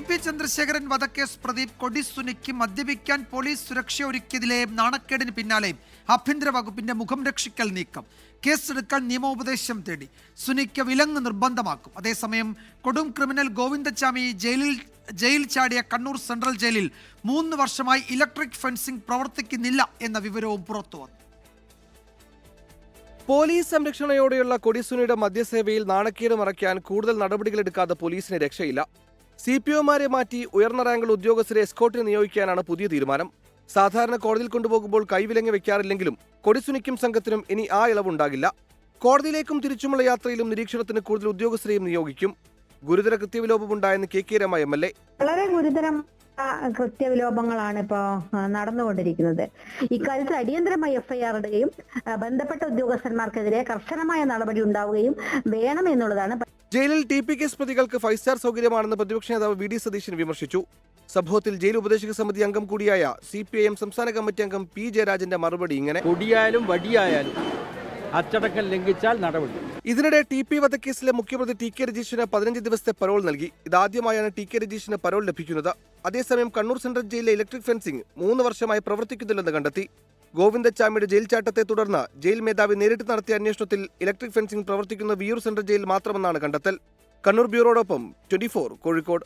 TP. Chandrasekharan വധക്കേസ് പ്രതി കൊടി സുനിക്ക് മദ്യപിക്കാൻ police സുരക്ഷ ഒരുക്കിയതിലെ നാണക്കേടിന് പിന്നാലെ ആഭ്യന്തര വകുപ്പിന്റെ മുഖം രക്ഷിക്കൽ നീക്കം. കേസെടുക്കാൻ നിയമോപദേശം തേടി. സുനിക്ക് വിലങ്ങ് നിർബന്ധമാക്കും. അതേസമയം കൊടും ക്രിമിനൽ ഗോവിന്ദച്ചാമി ജയിൽ ചാടിയ കണ്ണൂർ സെൻട്രൽ ജയിലിൽ 3 വർഷമായി ഇലക്ട്രിക് ഫെൻസിംഗ് പ്രവർത്തിക്കുന്നില്ല എന്ന വിവരവും പുറത്തുവന്നു. പോലീസ് സംരക്ഷണയോടെയുള്ള കൊടിസുനിയുടെ മദ്യസേവയിൽ നാണക്കേട് മറയ്ക്കാൻ കൂടുതൽ നടപടികളെടുക്കാതെ പോലീസിന് രക്ഷയില്ല. CPOമാരെ മാറ്റി ഉയർന്ന റാങ്കുള്ള ഉദ്യോഗസ്ഥരെ എസ്കോർട്ടിന് നിയോഗിക്കാനാണ് പുതിയ തീരുമാനം. സാധാരണ കോടതിയിൽ കൊണ്ടുപോകുമ്പോൾ കൈവിലങ്ങ് വെക്കാറില്ലെങ്കിലും കൊടിസുനിക്കും സംഘത്തിനും ഇനി ആ ഇളവുണ്ടാകില്ല. കോടതിയിലേക്കും തിരിച്ചുമുള്ള യാത്രയിലും നിരീക്ഷണത്തിന് കൂടുതൽ ഉദ്യോഗസ്ഥരെയും നിയോഗിക്കും. ഗുരുതര കൃത്യവിലോപമുണ്ടായെന്ന് KK രമ MLA. വളരെ ഗുരുതരം കൃത്യവിലോപങ്ങളാണ് ഇപ്പോൾ നടന്നുകൊണ്ടിരിക്കുന്നത്. ഇക്കാര്യത്തിൽ അടിയന്തരമായി FIR ഇടുകയും ബന്ധപ്പെട്ട ഉദ്യോഗസ്ഥന്മാർക്കെതിരെ കർശനമായ നടപടി ഉണ്ടാവുകയും വേണം എന്നുള്ളതാണ്. ജയിലിൽ TP കേസ് പ്രതികൾക്ക് 5-സ്റ്റാർ സൗകര്യമാണെന്ന് പ്രതിപക്ഷ നേതാവ് VD സതീശൻ വിമർശിച്ചു. സംഭവത്തിൽ ജയിൽ ഉപദേശക സമിതി അംഗം കൂടിയായ CPIM സംസ്ഥാന കമ്മിറ്റി അംഗം P ജയരാജന്റെ മറുപടി ഇങ്ങനെ: കൊടിയായാലും വടിയായാലും അച്ചടക്കം ലംഘിച്ചാൽ നടപടി. ഇതിനിടെ TP വധക്കേസിലെ മുഖ്യപ്രതി TK രജീഷിന് 15 ദിവസത്തെ പരോൾ നൽകി. ഇതാദ്യമായാണ് TK രജീഷിന് പരോൾ ലഭിക്കുന്നത്. അതേസമയം കണ്ണൂർ സെൻട്രൽ ജയിലിലെ ഇലക്ട്രിക് ഫെൻസിംഗ് 3 വർഷമായി പ്രവർത്തിക്കുന്നില്ലെന്ന് കണ്ടെത്തി. ഗോവിന്ദച്ചാമിയുടെ ജയിൽ ചാട്ടത്തെ തുടർന്ന് ജയിൽ മേധാവി നേരിട്ട് നടത്തിയ അന്വേഷണത്തിൽ ഇലക്ട്രിക് ഫെൻസിംഗ് പ്രവർത്തിക്കുന്ന വിയൂർ സെൻട്രൽ ജയിൽ മാത്രമെന്നാണ് കണ്ടെത്തൽ. കണ്ണൂർ ബ്യൂറോടൊപ്പം 24 കോഴിക്കോട്.